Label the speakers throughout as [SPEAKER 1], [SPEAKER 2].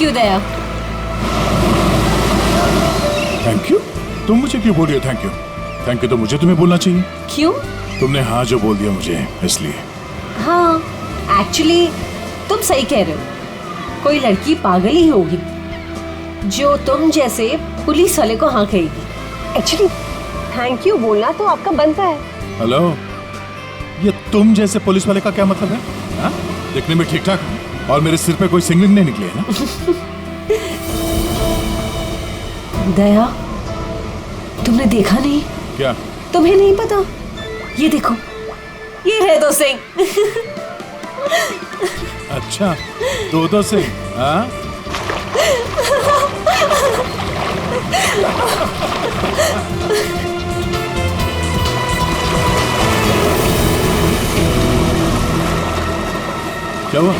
[SPEAKER 1] Thank you Daya.
[SPEAKER 2] Thank you? तुम मुझे क्यों बोल रही हो थैंक यू? थैंक यू तो मुझे तुम्हें बोलना चाहिए।
[SPEAKER 1] क्यों?
[SPEAKER 2] तुमने हाँ जो बोल दिया मुझे इसलिए।
[SPEAKER 1] हाँ एक्चुअली तुम सही कह रहे हो, कोई लड़की पागल ही होगी जो तुम जैसे पुलिस वाले को हाँ कहेगी।
[SPEAKER 3] एक्चुअली थैंक यू बोलना तो आपका बनता है।
[SPEAKER 2] हेलो, ये तुम जैसे पुलिस वाले का क्या मतलब है? हाँ? दिखने में ठीक ठाक और मेरे सिर पे कोई सिंगलिंग नहीं निकली है ना?
[SPEAKER 1] दया, तुमने देखा नहीं?
[SPEAKER 2] क्या?
[SPEAKER 1] तुम्हें नहीं पता? ये देखो, ये है 2 सिंह।
[SPEAKER 2] अच्छा, 2 सिंह? हाँ? क्या हुआ?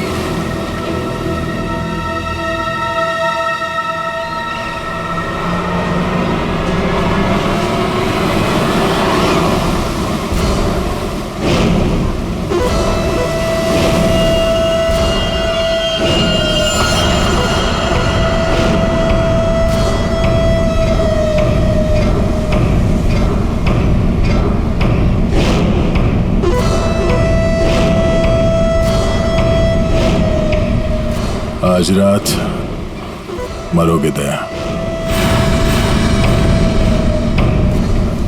[SPEAKER 2] आज रात मरोगे दया।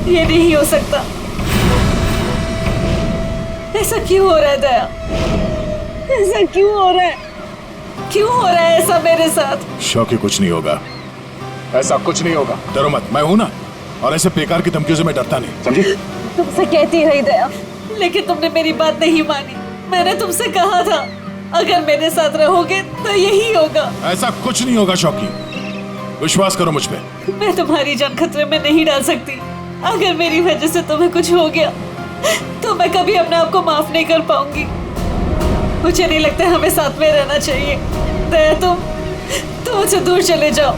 [SPEAKER 1] ये नहीं हो सकता। ऐसा क्यों हो रहा है दया? ऐसा क्यों हो रहा है? क्यों हो रहा है ऐसा मेरे साथ?
[SPEAKER 2] शौकी, कुछ नहीं होगा, ऐसा कुछ नहीं होगा। डरो मत, मैं हूं ना, और ऐसे बेकार की धमकियों से मैं डरता नहीं, समझी?
[SPEAKER 1] तुमसे कहती रही दया, लेकिन तुमने मेरी बात नहीं मानी। मैंने तुमसे कहा था अगर मेरे साथ रहोगे तो यही होगा।
[SPEAKER 2] ऐसा कुछ नहीं होगा शौकी, विश्वास करो मुझ पे।
[SPEAKER 1] मैं तुम्हारी जान खतरे में नहीं डाल सकती। अगर मेरी वजह से तुम्हें कुछ हो गया तो मैं कभी अपने आप को माफ नहीं कर पाऊंगी। मुझे नहीं लगता हमें साथ में रहना चाहिए। दया, तुम मुझसे दूर चले जाओ।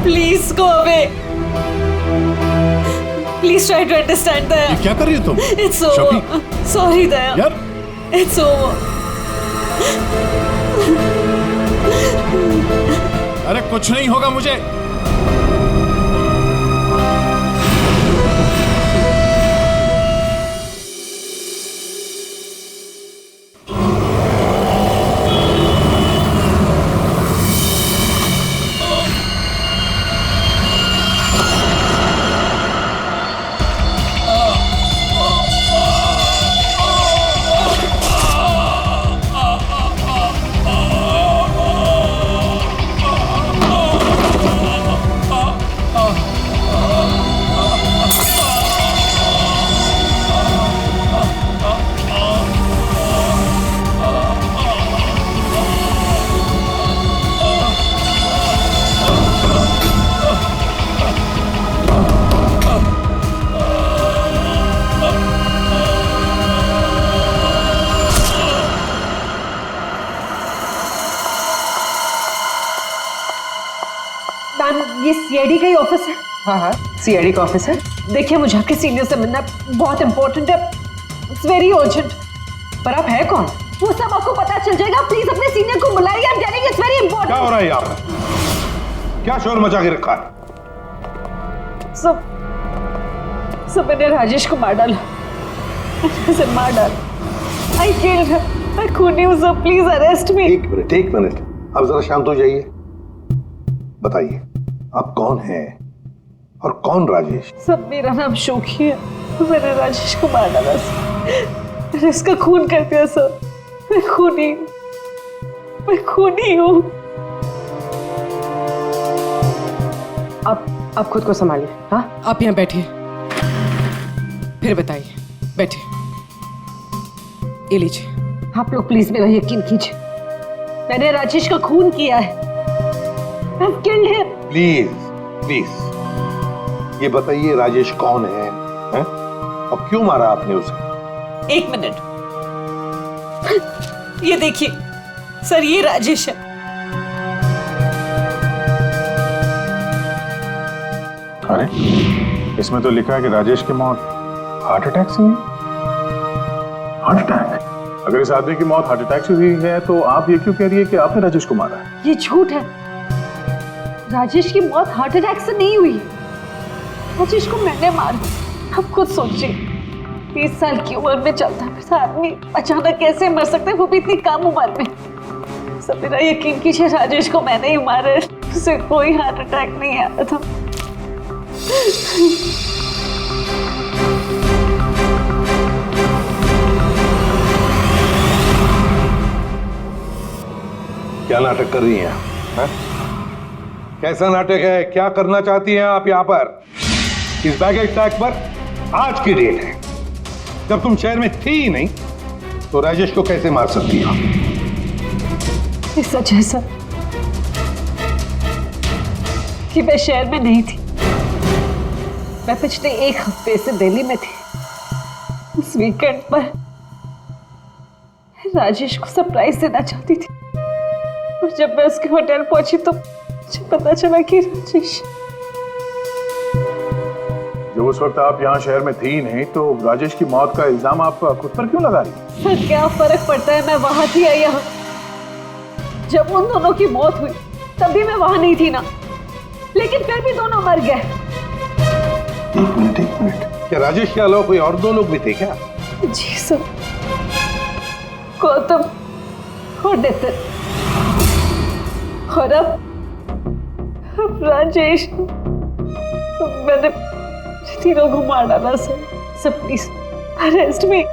[SPEAKER 1] Please go away. Please try to understand Daya.
[SPEAKER 2] ये क्या कर रही हो तुम?
[SPEAKER 1] It's over. सॉरी दया।
[SPEAKER 2] यार,
[SPEAKER 1] इट्स ओवर।
[SPEAKER 2] अरे कुछ नहीं होगा मुझे।
[SPEAKER 3] ये सीआईडी का ही ऑफिस है? हाँ हाँ, सीआईडी का ऑफिस है। देखिए, मुझे आपके सीनियर से मिलना बहुत इंपॉर्टेंट है। It's very urgent. पर आप है कौन? वो सब आपको पता चल जाएगा। प्लीज अपने सीनियर को बुलाइए। I am telling you, it's very important.
[SPEAKER 4] क्या हो रहा है यहाँ पर? क्या शोर मचा के रखा है?
[SPEAKER 3] सब मैंने राजेश को मार डाला। उसे मार डाला। I killed him. मैं खूनी हूँ सर, प्लीज अरेस्ट मी।
[SPEAKER 4] एक मिनट, अब जरा शांत हो जाइए। बताइए, आप कौन हैं और कौन राजेश?
[SPEAKER 3] सब, मेरा नाम शोकी है। मैंने राजेश को मार डाला सर। मैंने इसका खून कर दिया सर। मैं खूनी हूँ। आप खुद को संभालिए। हाँ,
[SPEAKER 5] आप यहाँ बैठिए, फिर बताइए। बैठिए, ये लीजिए।
[SPEAKER 3] आप लोग प्लीज मेरा यकीन कीजिए। मैंने राजेश का खून किया है। I've killed him.
[SPEAKER 4] प्लीज ये बताइए, राजेश कौन है, हैं? और क्यों मारा आपने उसे?
[SPEAKER 1] 1 मिनट। ये देखिए सर, ये राजेश है।
[SPEAKER 6] अरे, इसमें तो लिखा है कि राजेश की मौत हार्ट अटैक से हुई। Heart attack? अगर इस आदमी की मौत हार्ट अटैक से हुई है तो आप ये क्यों कह रही है कि आपने राजेश को मारा है?
[SPEAKER 3] ये झूठ है। राजेश की मौत हार्ट अटैक से नहीं हुई। राजेश को मैंने मारा। आप खुद सोचिए, 20 साल की उम्र में चलता फिरता आदमी अचानक कैसे मर सकता है, वो भी इतनी कम उम्र में। सब मेरा यकीन कीजिए, राजेश को मैंने ही मारा है। उसे कोई हार्ट अटैक नहीं आया था।
[SPEAKER 4] क्या नाटक कर रही हैं हैं? कैसा नाटक है? क्या करना चाहती हैं आप यहाँ पर? इस बैग अटैक पर आज की डेट है, जब तुम शहर में थी ही नहीं तो राजेश को कैसे मार सकती हो?
[SPEAKER 3] ये सच है सर कि मैं शहर में नहीं थी। मैं पिछले 1 हफ्ते से दिल्ली में थी। उस वीकेंड पर राजेश को सरप्राइज देना चाहती थी, और जब मैं उसके होटल पहुंची तो मुझे पता चला कि राजेश।
[SPEAKER 6] जब उस वक्त आप यहाँ शहर में थी ही नहीं तो राजेश की मौत का इल्जाम आप खुद पर क्यों लगा रही हैं?
[SPEAKER 3] सर क्या फर्क पड़ता है, मैं वहां थी या यहाँ? जब उन दोनों की मौत हुई तब भी मैं वहां नहीं थी ना, लेकिन फिर भी दोनों मर गए।
[SPEAKER 4] एक मिनट, क्या राजेश के अलावा कोई और 2 लोग भी थे क्या?
[SPEAKER 3] जी सर, गौतम और नितिन, और अब राजेश। तो मैंने तीनों को मार डाला सर। सर प्लीज अरेस्ट मी।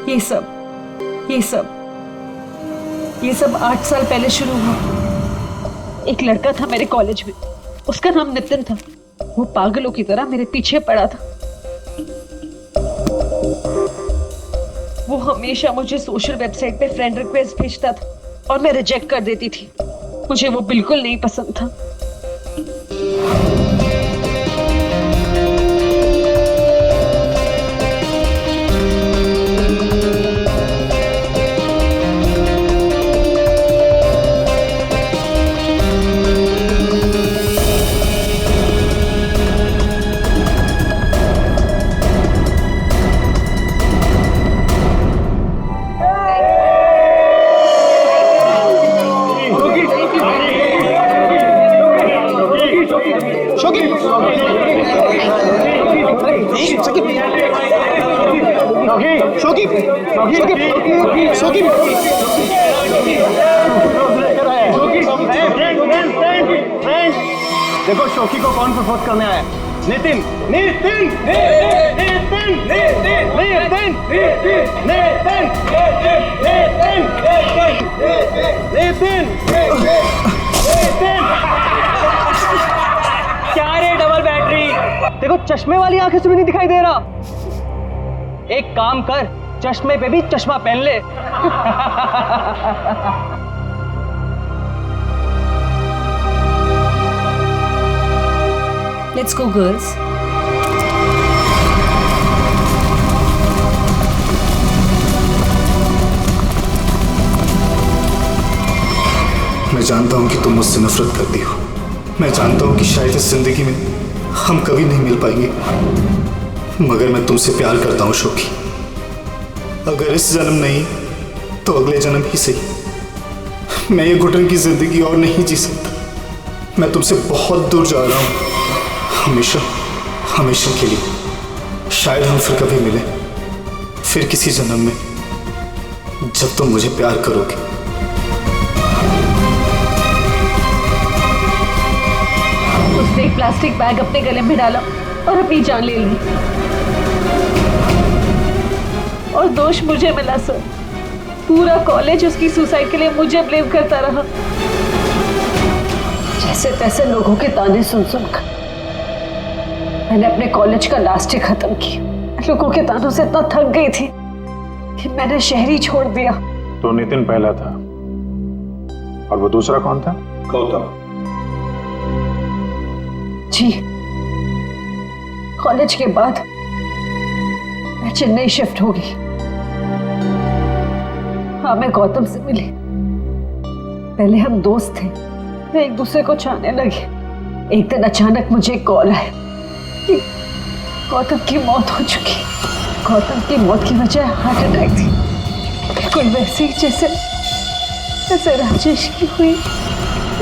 [SPEAKER 3] ये सब 8 साल पहले शुरू हुआ। एक लड़का था मेरे कॉलेज में, उसका नाम नितिन था। वो पागलों की तरह मेरे पीछे पड़ा था। वो हमेशा मुझे सोशल वेबसाइट पे फ्रेंड रिक्वेस्ट भेजता था और मैं रिजेक्ट कर देती थी। मुझे वो बिल्कुल नहीं पसंद था।
[SPEAKER 7] देखो शोकी को कौन प्रपोज करने आया? नितिन। नितिन क्या रे डबल बैटरी? देखो चश्मे वाली आंखें से भी नहीं दिखाई दे रहा। एक काम कर, चश्मे पे भी चश्मा पहन ले।
[SPEAKER 1] Let's go, girls.
[SPEAKER 8] मैं जानता हूं कि तुम मुझसे नफरत करती हो। मैं जानता हूं कि शायद इस जिंदगी में हम कभी नहीं मिल पाएंगे, मगर मैं तुमसे प्यार करता हूं शोकी। अगर इस जन्म नहीं तो अगले जन्म ही सही। मैं ये घुटन की जिंदगी और नहीं जी सकता। मैं तुमसे बहुत दूर जा रहा हूं, हमेशा हमेशा के लिए। शायद हम फिर कभी मिले, फिर किसी जन्म में, जब तुम मुझे प्यार करोगे।
[SPEAKER 3] उसने एक प्लास्टिक बैग अपने गले में डाला और अपनी जान ले ली, और दोष मुझे मिला सर। पूरा कॉलेज उसकी सुसाइड के लिए मुझे ब्लेम करता रहा। जैसे तैसे लोगों के ताने सुन सुनकर मैंने अपने कॉलेज का लास्ट ईयर खत्म किया। लोगों के तानों से इतना थक गई थी कि मैंने शहर ही छोड़ दिया।
[SPEAKER 6] तो नितिन पहला था, और वो दूसरा कौन था?
[SPEAKER 4] गौतम।
[SPEAKER 3] जी, कॉलेज के बाद मैं चेन्नई शिफ्ट हो गई। हाँ, मैं गौतम से मिली। पहले हम दोस्त थे, वे एक दूसरे को चाहने लगे। एक दिन अचानक मुझे एक कॉल आया कि गौतम की मौत हो चुकी। गौतम की मौत की वजह हार्ट अटैक थी, बिल्कुल वैसे ही जैसे राजेश की हुई।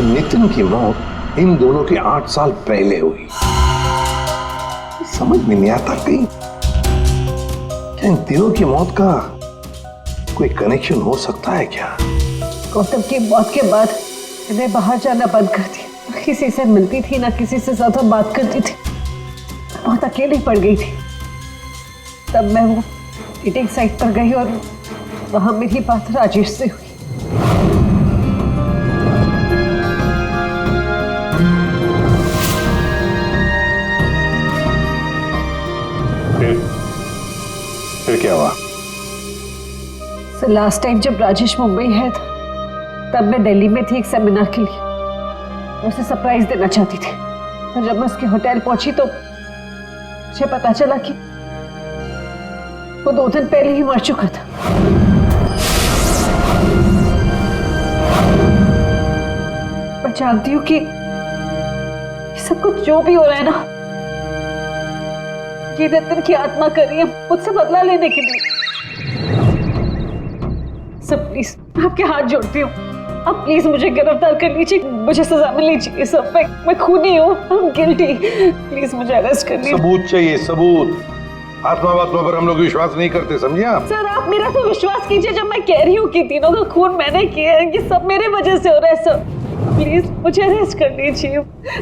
[SPEAKER 4] नितिन की मौत इन दोनों के 8 साल पहले हुई। समझ में नहीं आता कहीं क्या इन तीनों की मौत का कोई कनेक्शन हो सकता है क्या?
[SPEAKER 3] गौतम की मौत के बाद मैंने बाहर जाना बंद कर दिया। ना किसी से मिलती थी, ना किसी से ज्यादा बात करती थी। बहुत अकेली पड़ गई थी। तब मैं वो डेटिंग साइट पर गई और वहां मेरी बात राजेश से हुई।
[SPEAKER 6] फिर क्या हुआ?
[SPEAKER 3] लास्ट टाइम जब राजेश मुंबई है था, तब मैं दिल्ली में थी एक सेमिनार के लिए। मैं उसे सरप्राइज देना चाहती थी। और जब मैं उसके होटल पहुंची तो मुझे पता चला कि वो 2 दिन पहले ही मर चुका था। मैं जानती हूँ कि ये सब कुछ जो भी हो रहा है ना, ये नितिन की आत्मा कर रही है मुझसे बदला लेने के लिए। सब प्लीज आपके हाथ जोड़ती हूँ, आप प्लीज मुझे गिरफ्तार कर लीजिए। मुझे सजा मिलनी चाहिए। सब मैं खूनी हूँ, I'm guilty। प्लीज मुझे अरेस्ट कर लीजिए।
[SPEAKER 4] सबूत चाहिए, सबूत। आत्मा पर हम लोग विश्वास नहीं करते, समझे आप?
[SPEAKER 3] सर आप मेरा तो विश्वास कीजिए जब मैं कह रही हूँ कि तीनों का खून मैंने किया है। ये सब मेरे वजह से हो रहा है सर। प्लीज मुझे अरेस्ट कर लीजिए,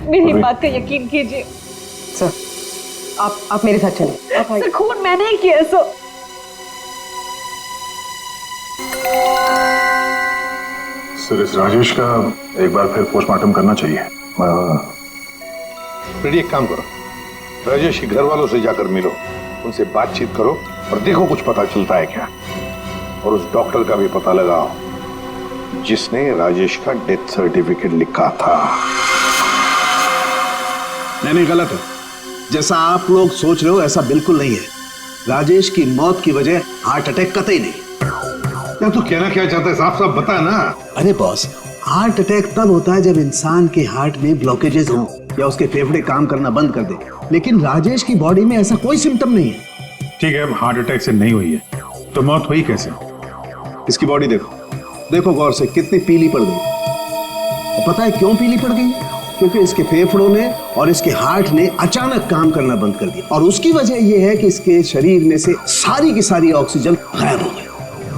[SPEAKER 3] मेरी बात का यकीन कीजिए।
[SPEAKER 5] सर आप मेरे साथ चलिए।
[SPEAKER 3] सर खून मैंने ही किया है सर।
[SPEAKER 6] सर इस राजेश का एक बार फिर पोस्टमार्टम करना चाहिए।
[SPEAKER 4] फिर एक काम करो, राजेश के घर वालों से जाकर मिलो, उनसे बातचीत करो और देखो कुछ पता चलता है क्या। और उस डॉक्टर का भी पता लगाओ जिसने राजेश का डेथ सर्टिफिकेट लिखा था।
[SPEAKER 9] नहीं गलत है। जैसा आप लोग सोच रहे हो ऐसा बिल्कुल नहीं है। राजेश की मौत की वजह हार्ट अटैक कतई नहीं।
[SPEAKER 4] क्या तू कहना क्या चाहता है? साफ साफ बता ना।
[SPEAKER 9] अरे बॉस, हार्ट अटैक तब होता है जब इंसान के हार्ट में ब्लॉकेजेस हो या उसके फेफड़े काम करना बंद कर दे। लेकिन राजेश की बॉडी में ऐसा कोई सिम्टम नहीं है।
[SPEAKER 6] ठीक है, हार्ट अटैक से नहीं हुई है तो मौत हुई कैसे?
[SPEAKER 9] इसकी बॉडी देखो गौर से, कितनी पीली पड़ गई। और पता है क्यों पीली पड़ गई? क्योंकि इसके फेफड़ों ने और इसके हार्ट ने अचानक काम करना बंद कर दिया। और उसकी वजह यह है कि इसके शरीर में से सारी की सारी ऑक्सीजन गायब हो गई।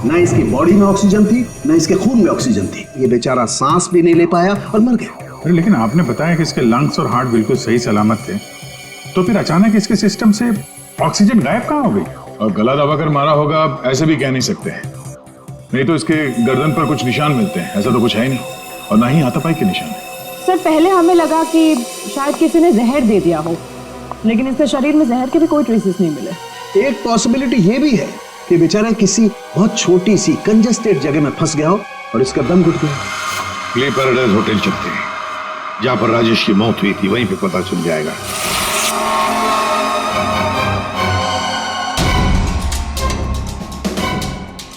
[SPEAKER 9] ना इसकी बॉडी में ऑक्सीजन थी, ना इसके खून में ऑक्सीजन थी। ये बेचारा सांस भी नहीं ले पाया और मर गया।
[SPEAKER 6] लेकिन आपने बताया कि इसके लंग्स और हार्ट बिल्कुल सही सलामत थे, तो फिर अचानक इसके सिस्टम से ऑक्सीजन गायब कहाँ हो गई? और गला दबाकर मारा होगा, ऐसे भी कह नहीं सकते। नहीं तो इसके गर्दन पर कुछ निशान मिलते हैं, ऐसा तो कुछ है ही नहीं। और ना ही हाथापाई के निशान है।
[SPEAKER 10] सर पहले हमें लगा कि शायद किसी ने जहर दे दिया हो, लेकिन इसके शरीर में जहर के भी कोई ट्रेसेस नहीं मिले।
[SPEAKER 9] एक पॉसिबिलिटी ये भी है कि बेचारा किसी बहुत छोटी सी कंजेस्टेड जगह में फंस गया हो और इसका दम घुट गया।
[SPEAKER 4] प्ले पैराडाइज होटल चलते हैं, जहां पर राजेश की मौत हुई थी, वहीं पे पता चल जाएगा।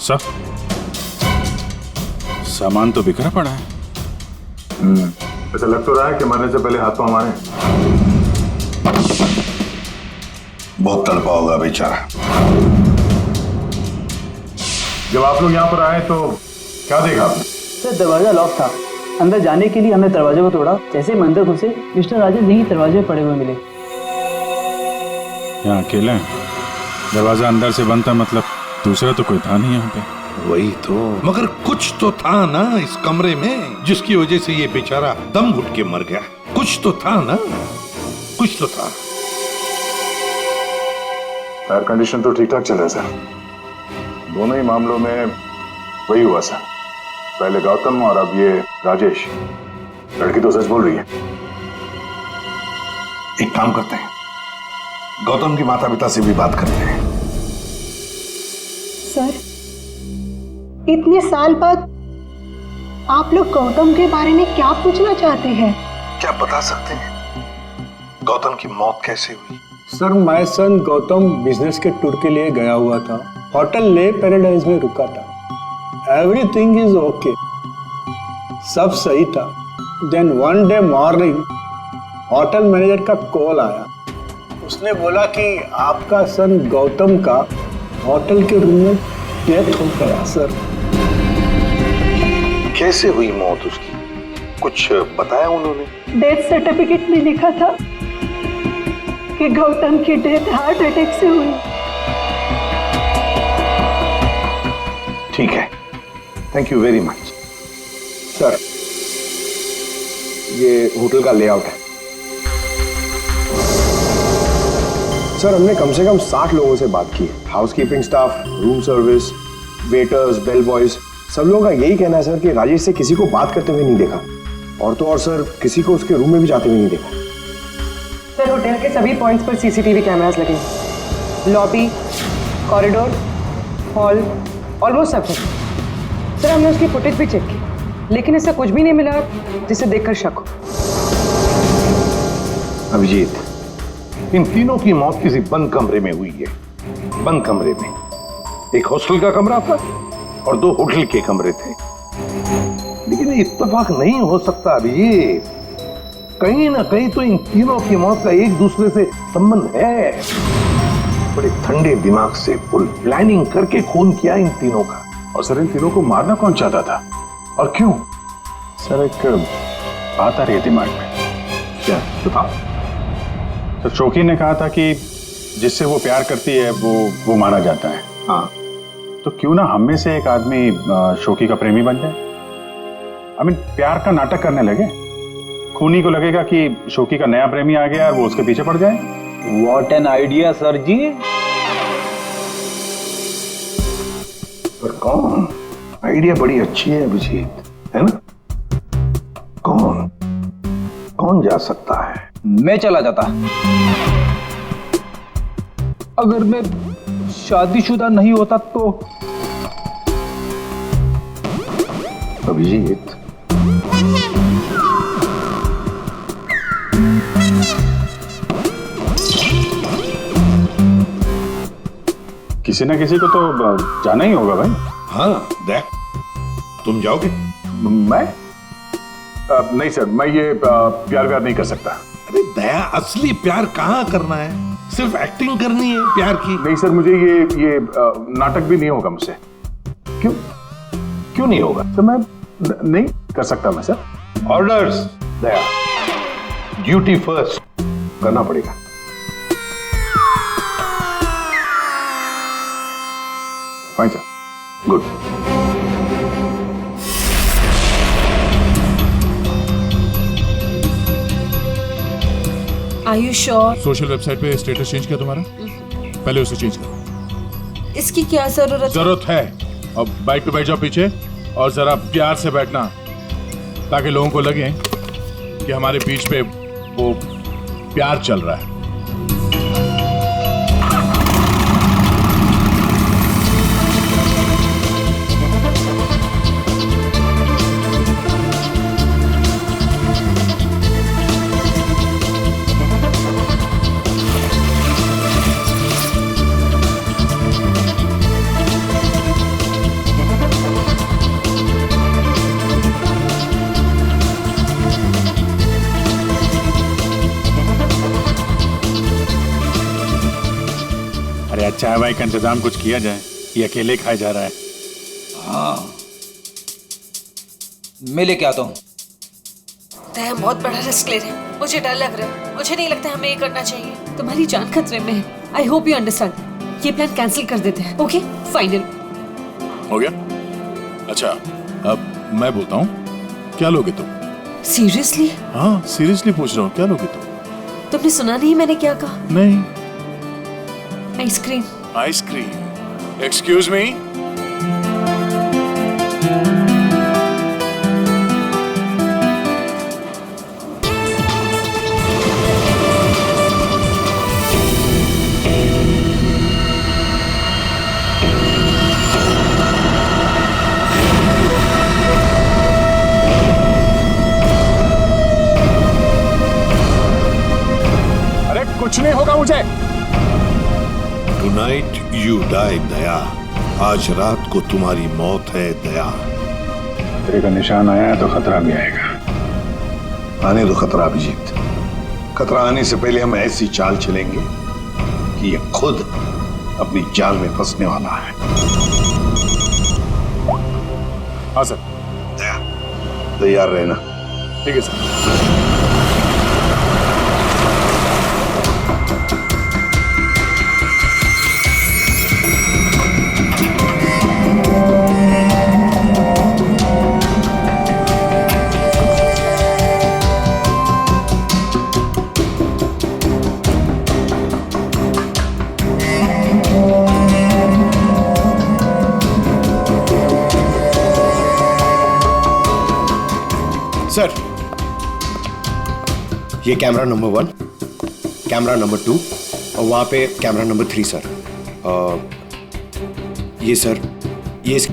[SPEAKER 6] सब सामान तो बिखरा पड़ा है। ऐसा लग तो रहा है कि मरने से पहले हाथ पांव मारे।
[SPEAKER 4] बहुत तड़पा होगा बेचारा।
[SPEAKER 6] जब आप लोग यहाँ पर आए तो क्या देखा आपने?
[SPEAKER 7] सर दरवाजा लॉक था। अंदर जाने के लिए हमने दरवाजे को तोड़ा। जैसे ही अंदर घुसे मिस्टर राजेश यही दरवाजे पड़े हुए मिले।
[SPEAKER 6] यहाँ अकेले हैं? दरवाजा अंदर से बंद था, मतलब दूसरा तो कोई था नहीं यहाँ पे।
[SPEAKER 4] वही तो, मगर कुछ तो था ना इस कमरे में जिसकी वजह से ये बेचारा दम घुट के मर गया। कुछ तो था ना, कुछ तो था।
[SPEAKER 6] फायर कंडीशन तो ठीक ठाक चल रहा है सर। दोनों ही मामलों में वही हुआ सर, पहले गौतम और अब ये राजेश। लड़की तो सच बोल रही है।
[SPEAKER 4] एक काम करते हैं, गौतम के माता पिता से भी बात करते हैं।
[SPEAKER 10] सर इतने साल बाद आप लोग गौतम के बारे में क्या पूछना चाहते हैं?
[SPEAKER 4] क्या बता सकते हैं गौतम की मौत कैसे हुई?
[SPEAKER 11] Sir my son Gautam business के टूर के लिए गया हुआ था। होटल ले पैराडाइज में रुका था। एवरीथिंग इज ओके, सब सही था। Then one day morning hotel manager का कॉल आया। उसने बोला कि आपका सन गौतम का होटल के रूम में डेथ हो गया सर।
[SPEAKER 4] कैसे हुई मौत उसकी? कुछ बताया उन्होंने?
[SPEAKER 10] डेथ सर्टिफिकेट में लिखा था कि गौतम की डेथ हार्ट अटैक से हुई।
[SPEAKER 4] ठीक है, thank you very much.
[SPEAKER 9] Sir, ये होटल का लेआउट है। सर, हमने कम से कम 60 लोगों से बात की है। Housekeeping staff, room service, waiters, bell boys, सब लोगों का यही कहना है सर कि राजेश से किसी को बात करते हुए नहीं देखा, और तो और सर किसी को उसके रूम में भी जाते हुए नहीं देखा।
[SPEAKER 5] सर, होटल के सभी पॉइंट्स पर सीसीटीवी कैमरास लगे हैं। लॉबी, कॉरिडोर, हॉल, ऑलमोस्ट सब जगह। सर, हमने उसकी फुटेज भी चेक की, लेकिन ऐसा कुछ भी नहीं मिला जिसे देखकर शक हो।
[SPEAKER 4] अभिजीत, इन तीनों की मौत किसी बंद कमरे में हुई है। बंद कमरे में एक हॉस्टल का कमरा था और 2 होटल के कमरे थे। लेकिन इत्तेफाक नहीं हो सकता अभिजीत। कहीं ना कहीं तो इन तीनों की मौत का एक दूसरे से संबंध है। बड़े ठंडे दिमाग से फुल प्लानिंग करके खून किया इन तीनों का।
[SPEAKER 6] और सर, इन तीनों को मारना कौन चाहता था और क्यों? सर, एक बात आ रही है दिमाग में।
[SPEAKER 4] क्या? बताओ।
[SPEAKER 6] तो शोकी ने कहा था कि जिससे वो प्यार करती है वो मारा जाता है।
[SPEAKER 4] हाँ,
[SPEAKER 6] तो क्यों ना हम में से एक आदमी शोकी का प्रेमी बन जाए। आई मीन, प्यार का नाटक करने लगे। खूनी को लगेगा कि शोकी का नया प्रेमी आ गया और वो उसके पीछे पड़ जाए।
[SPEAKER 7] व्हाट एन आइडिया सर जी।
[SPEAKER 4] पर कौन? आइडिया बड़ी अच्छी है अभिजीत, है ना? कौन जा सकता है?
[SPEAKER 7] मैं चला जाता। अगर मैं शादीशुदा नहीं होता तो।
[SPEAKER 4] अभिजीत,
[SPEAKER 6] किसी ना किसी को तो जाना ही होगा भाई।
[SPEAKER 2] हाँ, देख, तुम जाओगे?
[SPEAKER 6] मैं नहीं सर, मैं ये प्यार नहीं कर सकता।
[SPEAKER 2] अरे दया, असली प्यार कहाँ करना है? सिर्फ एक्टिंग करनी है प्यार की।
[SPEAKER 6] नहीं सर, मुझे ये नाटक भी नहीं होगा मुझसे।
[SPEAKER 4] क्यों नहीं होगा?
[SPEAKER 6] तो मैं नहीं कर सकता मैं सर।
[SPEAKER 4] ऑर्डर्स दया, ड्यूटी फर्स्ट करना पड़ेगा।
[SPEAKER 6] Fine sir,
[SPEAKER 4] good.
[SPEAKER 1] Are you sure?
[SPEAKER 2] Social website पे स्टेटस चेंज किया तुम्हारा? पहले उसे चेंज करो।
[SPEAKER 1] इसकी क्या जरूरत
[SPEAKER 2] है? अब बाइक पे बैठ जाओ पीछे और जरा प्यार से बैठना, ताकि लोगों को लगे कि हमारे बीच पे वो प्यार चल रहा है।
[SPEAKER 6] चाय वाय का इंतजाम कुछ किया जाए, ये अकेले खाया जा रहा है।
[SPEAKER 7] हाँ, मैं लेके आता हूँ।
[SPEAKER 1] हम बहुत बड़ा रिस्क ले रहे हैं, मुझे डर लग रहा है। मुझे नहीं लगता हमें ये करना चाहिए। तुम्हारी जान खतरे में है। I hope you understand. ये प्लान कैंसिल कर देते हैं। ओके, फाइनल
[SPEAKER 2] हो गया? अच्छा, अब मैं बोलता हूँ, क्या लोगे तुम?
[SPEAKER 1] सीरियसली?
[SPEAKER 2] हाँ, सीरियसली पूछ रहा हूँ, क्या लोगे तुम?
[SPEAKER 1] तुमने सुना नहीं मैंने क्या कहा?
[SPEAKER 2] नहीं।
[SPEAKER 1] आइसक्रीम।
[SPEAKER 2] आइसक्रीम? Excuse me?
[SPEAKER 6] अरे कुछ नहीं होगा मुझे।
[SPEAKER 12] Tonight you die, दया। आज रात को तुम्हारी मौत है, दया।
[SPEAKER 6] खतरे का निशान आया है तो खतरा भी आएगा।
[SPEAKER 4] आने दो खतरा अभिजीत। खतरा आने से पहले हम ऐसी चाल चलेंगे कि ये खुद अपनी जाल में फंसने वाला है।
[SPEAKER 2] हाँ सर।
[SPEAKER 4] तैयार रहना।
[SPEAKER 2] ठीक है सर।
[SPEAKER 8] सर, ये कैमरा नंबर 1, कैमरा नंबर 2 और वहाँ पे कैमरा नंबर 3 सर। ये सर, ये इस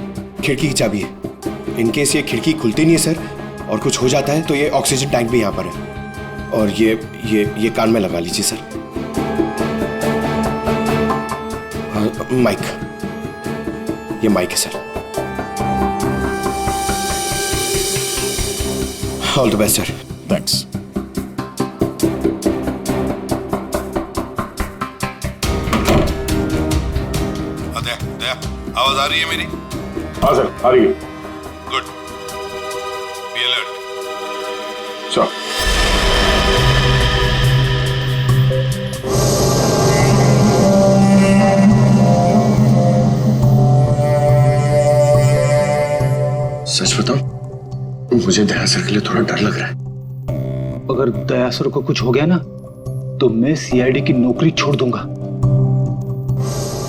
[SPEAKER 8] खिड़की की चाबी है। इन केस ये खिड़की खुलती नहीं है सर और कुछ हो जाता है तो ये ऑक्सीजन टैंक भी यहाँ पर है। और ये कान में लगा लीजिए सर। माइक, ये माइक है sir. All the best sir.
[SPEAKER 2] Thanks.
[SPEAKER 4] Daya, आवाज आ रही है मेरी?
[SPEAKER 2] हाँ सर, आ रही है।
[SPEAKER 4] गुड। Be alert.
[SPEAKER 2] सर।
[SPEAKER 8] सच बताऊं, मुझे दया सर के लिए थोड़ा डर लग रहा है।
[SPEAKER 11] अगर दया सर को कुछ हो गया ना तो मैं सीआईडी की नौकरी छोड़ दूंगा।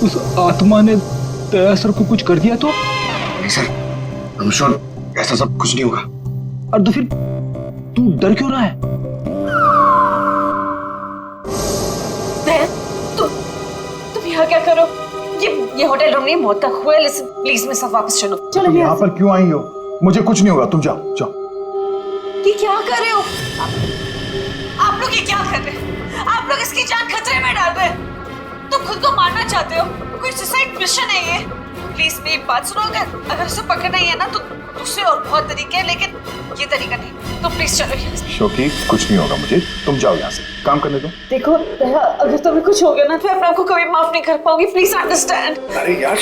[SPEAKER 11] उस आत्मा ने दया सर को कुछ कर दिया तो?
[SPEAKER 8] नहीं सर, I'm sure ऐसा सब कुछ नहीं होगा।
[SPEAKER 11] और तो फिर तू डर क्यों रहा है?
[SPEAKER 3] तुम यहाँ क्या करो? ये होटल रूम नहीं, मौत का हुआ है। लिसन प्लीज, मैं सब वापस चलो।
[SPEAKER 6] तुम यहाँ पर क्यों आई हो? मुझे कुछ नहीं होगा, तुम जाओ जाओ।
[SPEAKER 3] ये क्या कर रहे हो आप लोग? ये क्या कर रहे हो आप लोग? इसकी जान खतरे में डाल रहे हैं। तुम खुद को मारना चाहते हो? कोई सुसाइड मिशन है ये? प्लीज मेरी बात सुनो। अगर उसे पकड़ना ही है ना तो दूसरे और बहुत तरीके हैं, लेकिन ये तरीका नहीं। तो प्लीज चलो यहाँ से।
[SPEAKER 6] शोकी, कुछ नहीं होगा मुझे, तुम जाओ यहाँ से, काम करने दो।
[SPEAKER 3] देखो दया, अगर तुम्हें कुछ हो गया ना तो मैं अपने आप को कभी माफ नहीं कर पाऊंगी। Please understand.
[SPEAKER 6] अरे यार,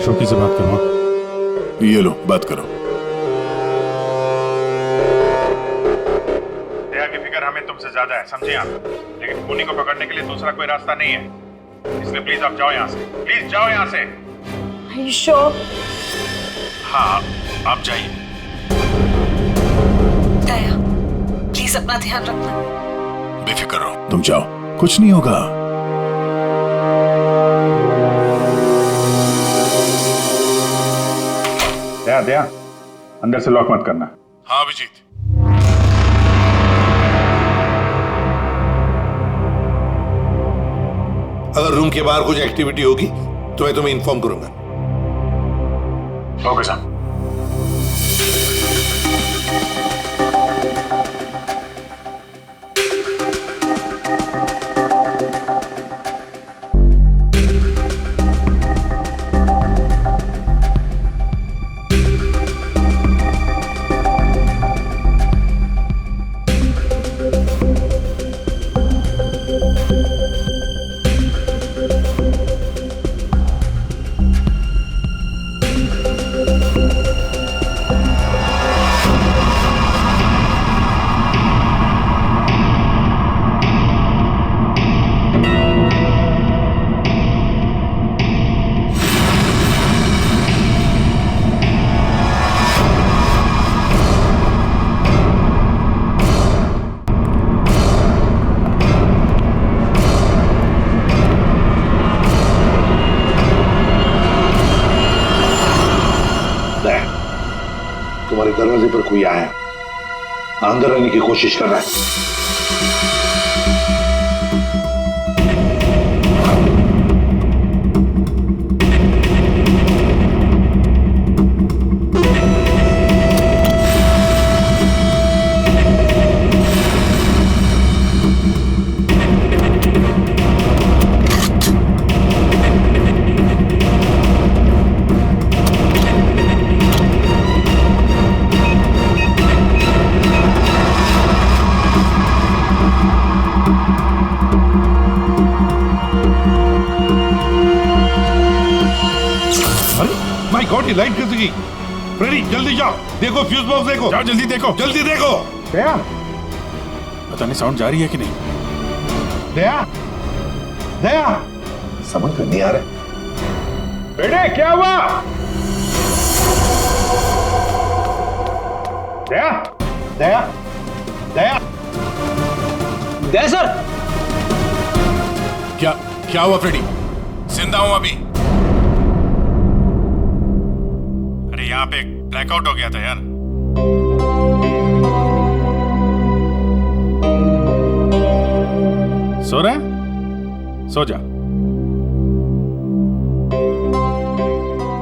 [SPEAKER 2] शोकी से बात करो। ये लो, बात करो।
[SPEAKER 6] दया की फिक्र हमें तुमसे ज्यादा है, समझे आप? लेकिन खूनी को पकड़ने के लिए दूसरा कोई रास्ता नहीं है, इसलिए प्लीज आप जाओ यहाँ से। प्लीज जाओ यहाँ से।
[SPEAKER 3] Are you sure?
[SPEAKER 6] हाँ, आप जाइए।
[SPEAKER 3] दया, प्लीज अपना ध्यान रखना।
[SPEAKER 2] बेफिक्र रहो, तुम जाओ, कुछ नहीं होगा।
[SPEAKER 6] दया दया, अंदर से लॉक मत करना।
[SPEAKER 2] हाँ अभिजीत।
[SPEAKER 4] अगर रूम के बाहर कुछ एक्टिविटी होगी तो मैं तुम्हें इन्फॉर्म करूंगा।
[SPEAKER 6] Okay sir.
[SPEAKER 4] तुम्हारे दरवाजे पर कोई आया, अंदर आने की कोशिश कर रहा है। गॉड, ये लाइट कैसे गई? फ्रेडी जल्दी जाओ, देखो फ्यूज बॉक्स देखो।
[SPEAKER 6] जाओ जल्दी देखो।
[SPEAKER 4] जल्दी देखो।
[SPEAKER 6] दया, पता नहीं साउंड जा रही है कि नहीं।
[SPEAKER 4] दया, दया, समझ में नहीं आ रहा।
[SPEAKER 6] बेटे क्या हुआ?
[SPEAKER 4] दया, दया, दया,
[SPEAKER 7] दया सर।
[SPEAKER 2] क्या हुआ फ्रेडी? जिंदा हूं अभी।
[SPEAKER 6] अरे यहाँ पे ब्लैकआउट हो गया था यार। सो रहा है? सो जा।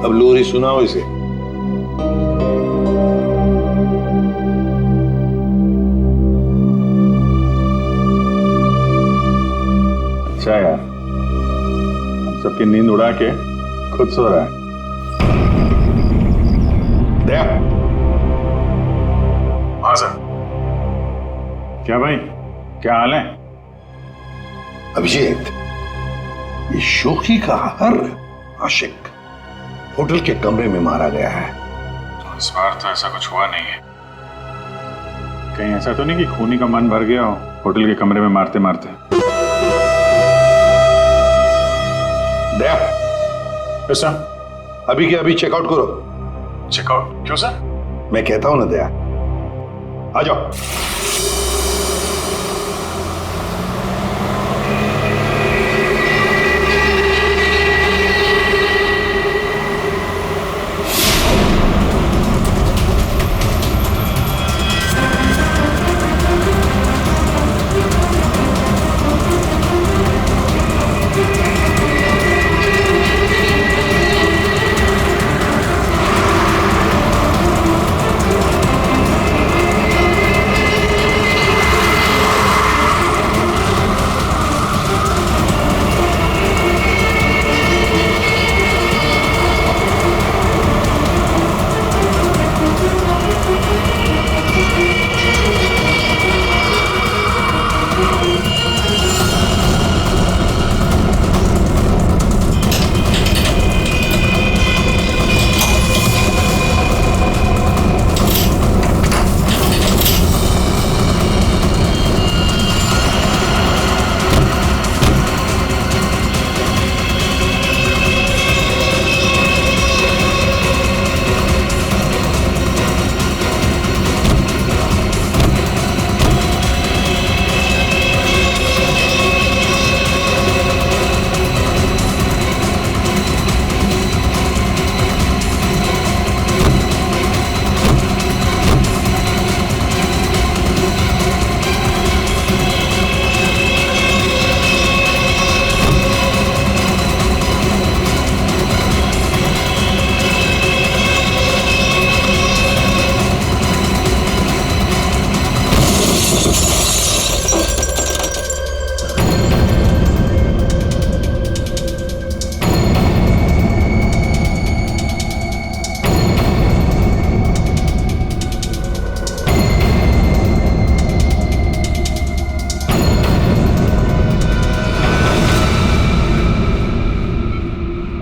[SPEAKER 4] अब लोरी सुनाओ इसे।
[SPEAKER 6] अच्छा यार, हम सबकी नींद उड़ा के खुद सो रहा है।
[SPEAKER 4] दया,
[SPEAKER 6] हाँ सर। क्या भाई, क्या हाल है?
[SPEAKER 4] अभिजीत, ये शोखी का हर आशिक होटल के कमरे में मारा गया है।
[SPEAKER 6] तो इस बार तो ऐसा कुछ हुआ नहीं है। कहीं ऐसा तो नहीं कि खूनी का मन भर गया हो होटल के कमरे में मारते मारते।
[SPEAKER 4] दया,
[SPEAKER 6] ऐसा
[SPEAKER 4] अभी के अभी चेकआउट करो।
[SPEAKER 6] चेकआउट? क्यों सर?
[SPEAKER 4] मैं कहता हूं ना दया, आ जाओ।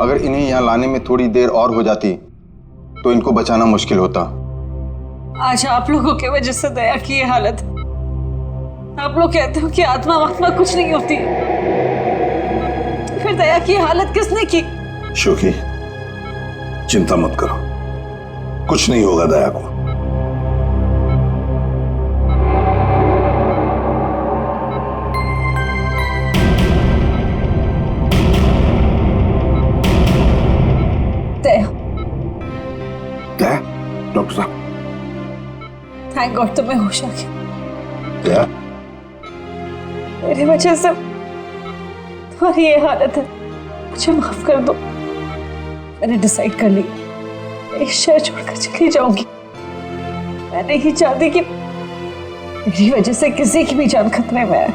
[SPEAKER 13] अगर इन्हें यहाँ लाने में थोड़ी देर और हो जाती तो इनको बचाना मुश्किल होता।
[SPEAKER 1] आज आप लोगों की वजह से दया की ये हालत। आप लोग कहते हो कि आत्मा वात्मा कुछ नहीं होती, फिर दया की हालत किसने की?
[SPEAKER 4] शोकी, चिंता मत करो, कुछ नहीं होगा दया को।
[SPEAKER 1] दया,
[SPEAKER 4] दया, डॉक्टर साहब,
[SPEAKER 1] थैंक गॉड तुम्हें होश आ गया।
[SPEAKER 4] दया,
[SPEAKER 1] मेरी वजह से तुम्हारी ये हालत है, मुझे माफ कर दो। मैंने डिसाइड कर लिया, इस शहर छोड़कर चली जाऊंगी। मैं नहीं चाहती कि मेरी वजह से किसी की भी जान खतरे में आए।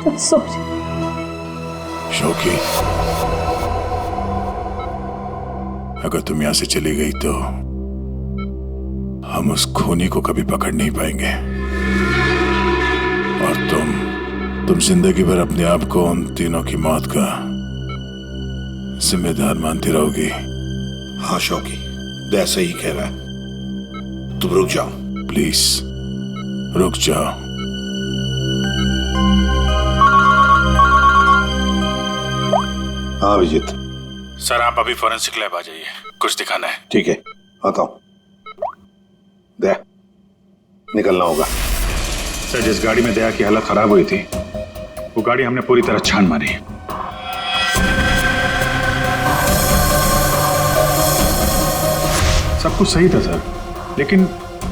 [SPEAKER 1] तुम सोच।
[SPEAKER 6] शोकी, अगर तुम यहां से चली गई तो हम उस खूनी को कभी पकड़ नहीं पाएंगे, और तुम जिंदगी भर अपने आप को उन तीनों की मौत का जिम्मेदार मानती रहोगी।
[SPEAKER 12] हाँ शौकी, दया सही कह रहा है। तुम रुक जाओ
[SPEAKER 6] प्लीज, रुक जाओ।
[SPEAKER 12] हाँ अभिजीत।
[SPEAKER 6] सर आप अभी फॉरेंसिक लैब आ जाइए, कुछ दिखाना है।
[SPEAKER 12] ठीक है, आता हूं। दया, निकलना होगा।
[SPEAKER 6] सर जिस गाड़ी में दया की हालत खराब हुई थी, वो गाड़ी हमने पूरी तरह छान मारी। सब कुछ सही था सर, लेकिन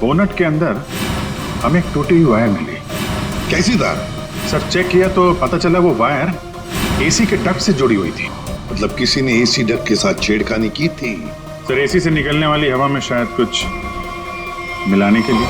[SPEAKER 6] बोनट के अंदर हमें एक टूटी हुई वायर मिली।
[SPEAKER 12] कैसी था?
[SPEAKER 6] सर चेक किया तो पता चला वो वायर एसी के डक्ट से जुड़ी हुई थी।
[SPEAKER 12] मतलब किसी ने एसी डक्ट के साथ छेड़खानी की थी?
[SPEAKER 6] सर एसी से निकलने वाली हवा में शायद कुछ मिलाने के लिए।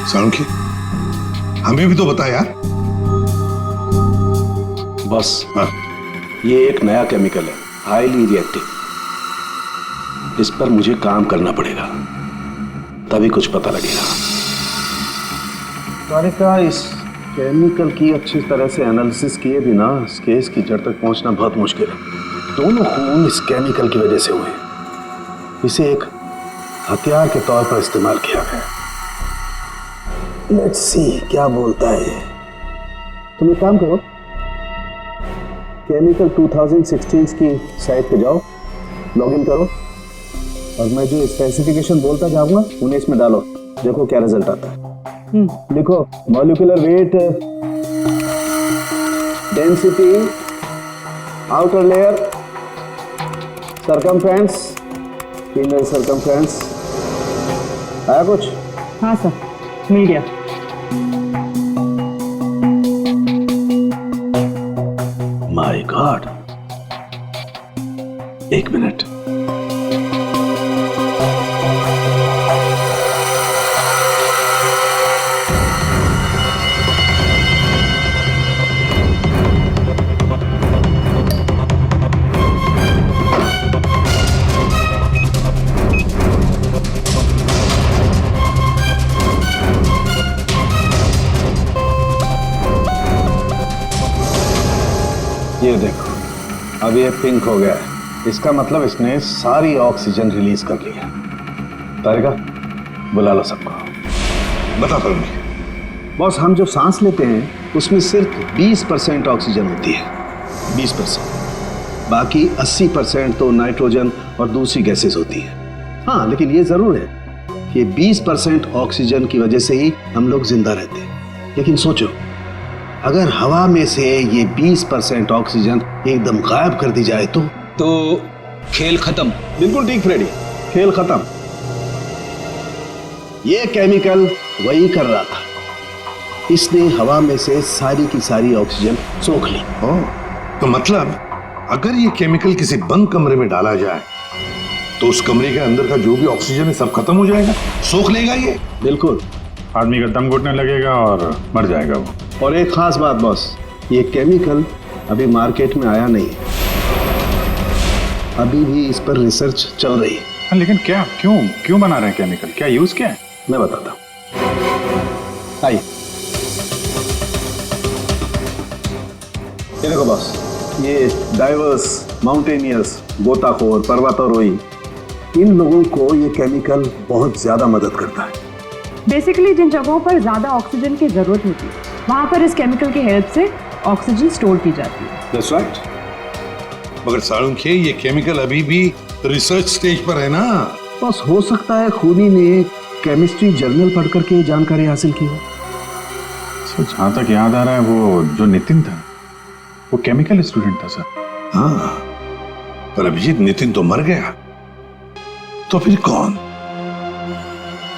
[SPEAKER 12] सालुंखी, हमें भी तो बता यार।
[SPEAKER 11] बस हाँ, ये एक नया केमिकल है, हाईली रिएक्टिव। इस पर मुझे काम करना पड़ेगा, तभी कुछ पता लगेगा। तारिका, इस केमिकल की अच्छी तरह से एनालिसिस किए बिना इस केस की जड़ तक पहुंचना बहुत मुश्किल है। दोनों खून इस केमिकल की वजह से हुए। इसे एक हथियार के तौर पर इस्तेमाल किया गया। लेट्स सी क्या बोलता है। तुम एक काम करो, केमिकल 2016 की साइट पे जाओ, लॉगिन करो और मैं जो स्पेसिफिकेशन बोलता जाऊंगा उन्हें इसमें डालो, देखो क्या रिजल्ट आता है। लिखो molecular weight, density, outer layer, circumference, inner circumference. आया कुछ?
[SPEAKER 5] हाँ सर, मिल गया।
[SPEAKER 11] माय गॉड, एक मिनट। ये देखो, अब ये पिंक हो गया है। इसका मतलब इसने सारी ऑक्सीजन रिलीज कर ली है। तारिका, बुला लो सबको।
[SPEAKER 12] बता करूंगी।
[SPEAKER 11] बॉस, हम जो सांस लेते हैं उसमें सिर्फ 20% ऑक्सीजन होती है, 20%। बाकी 80% तो नाइट्रोजन और दूसरी गैसेस होती है। हाँ, लेकिन ये जरूर है कि 20% ऑक्सीजन की वजह से ही हम लोग जिंदा रहते हैं। लेकिन सोचो, अगर हवा में से ये 20% ऑक्सीजन एकदम गायब कर दी जाए तो
[SPEAKER 9] खेल खत्म।
[SPEAKER 11] बिल्कुल ठीक फ्रेडी, खेल खत्म। ये केमिकल वही कर रहा था। इसने हवा में से सारी की सारी ऑक्सीजन सोख ली।
[SPEAKER 12] तो मतलब अगर ये केमिकल किसी बंद कमरे में डाला जाए तो उस कमरे के अंदर का जो भी ऑक्सीजन है सब खत्म हो जाएगा, सोख लेगा ये।
[SPEAKER 11] बिल्कुल,
[SPEAKER 6] आदमी का दम घुटने लगेगा और मर जाएगा वो।
[SPEAKER 11] और एक खास बात बॉस, ये केमिकल अभी मार्केट में आया नहीं है, अभी भी इस पर रिसर्च चल रही है।
[SPEAKER 6] हाँ, लेकिन क्या, क्यों बना रहे हैं केमिकल? क्या यूज क्या है?
[SPEAKER 11] मैं बताता हूँ, आइए। ये देखो बॉस, ये डाइवर्स माउंटेनियर्स, गोताखोर, पर्वतारोही, इन लोगों को ये केमिकल बहुत ज्यादा मदद करता है।
[SPEAKER 5] बेसिकली जिन जगहों पर ज्यादा ऑक्सीजन की जरूरत होती है वहां पर इस केमिकल की हेल्प से ऑक्सीजन स्टोर की जाती है।
[SPEAKER 11] That's right.
[SPEAKER 12] मगर सालुंखे, ये केमिकल अभी भी रिसर्च स्टेज पर है ना।
[SPEAKER 11] बस हो सकता है खूनी ने केमिस्ट्री जर्नल पढ़ करके ये जानकारी हासिल की हो।
[SPEAKER 6] जहां तक याद आ रहा है वो जो नितिन था वो केमिकल स्टूडेंट था सर।
[SPEAKER 12] हाँ, पर अभिजीत, नितिन तो मर गया, तो फिर कौन?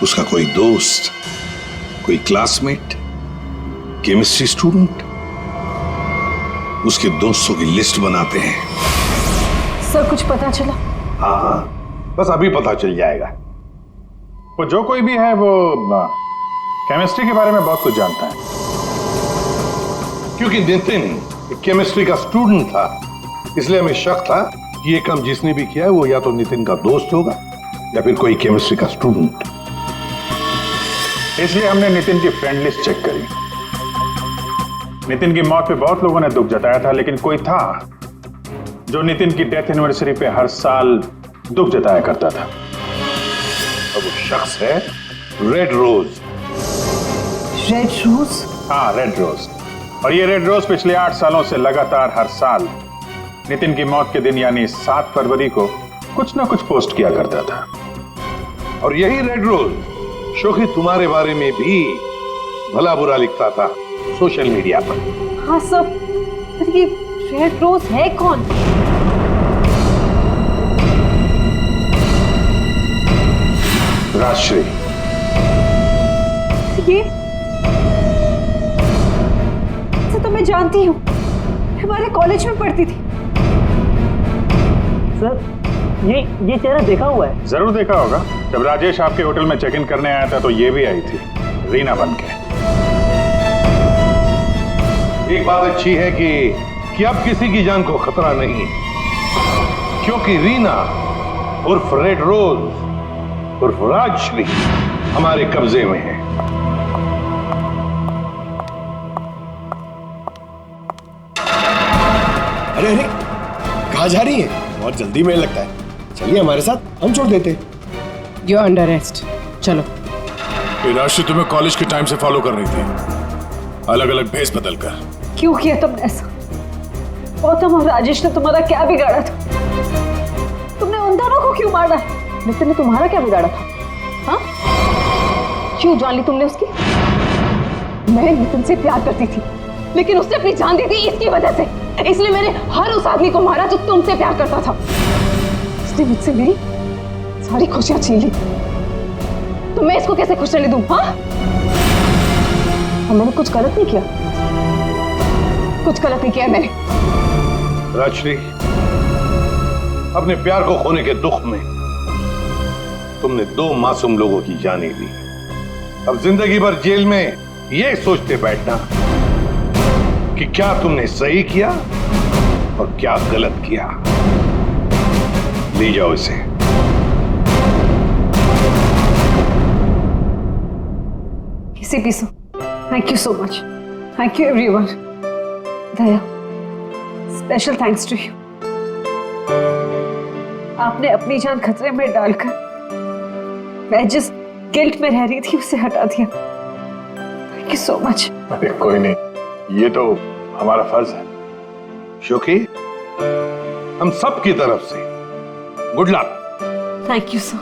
[SPEAKER 12] उसका कोई दोस्त, कोई क्लासमेट, केमिस्ट्री स्टूडेंट? उसके दोस्तों की लिस्ट बनाते हैं।
[SPEAKER 3] सर कुछ पता चला?
[SPEAKER 12] हाँ, बस अभी पता चल जाएगा।
[SPEAKER 6] वो जो कोई भी है वो केमिस्ट्री के बारे में बहुत कुछ जानता है।
[SPEAKER 12] क्योंकि नितिन केमिस्ट्री का स्टूडेंट था, इसलिए हमें शक था कि ये काम जिसने भी किया है वो या तो नितिन का दोस्त होगा या फिर कोई केमिस्ट्री का स्टूडेंट।
[SPEAKER 6] इसलिए हमने नितिन की फ्रेंड लिस्ट चेक करी। नितिन की मौत पे बहुत लोगों ने दुख जताया था, लेकिन कोई था जो नितिन की डेथ एनिवर्सरी पे हर साल दुख जताया करता था।
[SPEAKER 12] अब वो शख्स है रेड रोज।
[SPEAKER 3] Red rose?
[SPEAKER 6] हाँ, रेड रोज। और ये रेड रोज पिछले 8 सालों से लगातार हर साल नितिन की मौत के दिन यानी 7 फरवरी को कुछ ना कुछ पोस्ट किया करता था।
[SPEAKER 12] और यही रेड रोज शोखी तुम्हारे बारे में भी भला बुरा लिखता था सोशल मीडिया पर।
[SPEAKER 3] हाँ सर, पर ये रेड रोज है कौन?
[SPEAKER 6] राजश्री।
[SPEAKER 3] ये तो मैं जानती हूँ, हमारे कॉलेज में पढ़ती थी।
[SPEAKER 7] सर ये चेहरा देखा हुआ है।
[SPEAKER 6] जरूर देखा होगा। जब राजेश आपके होटल में चेक इन करने आया था तो ये भी आई थी, रीना बनके।
[SPEAKER 12] एक बात अच्छी है कि अब किसी की जान को खतरा नहीं है, क्योंकि रीना उर्फ रेड रोज उर्फ राजश्री हमारे कब्जे में है।
[SPEAKER 14] अरे अरे, कहाँ जा रही है? बहुत जल्दी में लगता है। चलिए हमारे साथ, हम छोड़ देते।
[SPEAKER 5] यू आर अंडर अरेस्ट, चलो।
[SPEAKER 2] ये राशि तुम्हें कॉलेज के टाइम से फॉलो कर रही थी, अलग अलग भेस बदल कर।
[SPEAKER 3] क्यों किया तुमने ऐसा? गौतम और राजेश ने तुम्हारा क्या बिगाड़ा था? तुमने उन दोनों को क्यों मारा?
[SPEAKER 5] नितिन ने तुम्हारा क्या बिगाड़ा था? हाँ? क्यों जान ली तुमने उसकी? मैं नितिन से प्यार करती थी, लेकिन उसने अपनी जान दी थी इसकी वजह से। इसलिए मैंने हर उस आदमी को मारा जो तुमसे प्यार करता था। उसने मुझसे मेरी सारी खुशियां छीन ली, तो मैं इसको कैसे खुश रहने दूं? हाँ? और मैंने कुछ गलत नहीं किया, कुछ गलत नहीं किया मैंने।
[SPEAKER 12] राजश्री, अपने प्यार को खोने के दुख में तुमने 2 मासूम लोगों की जानें ली। अब जिंदगी भर जेल में ये सोचते बैठना कि क्या तुमने सही किया और क्या गलत किया। ले जाओ इसे।
[SPEAKER 3] CP sir, thank you so much. Thank you everyone. Daya, special thanks to you. आपने अपनी जान खतरे में डालकर मैं जिस गिल्ट में रह रही थी उसे हटा दिया। Thank you so much.
[SPEAKER 6] अरे कोई नहीं, ये तो हमारा फर्ज है।
[SPEAKER 12] शोकी, हम सब की तरफ से good luck.
[SPEAKER 3] Thank you sir.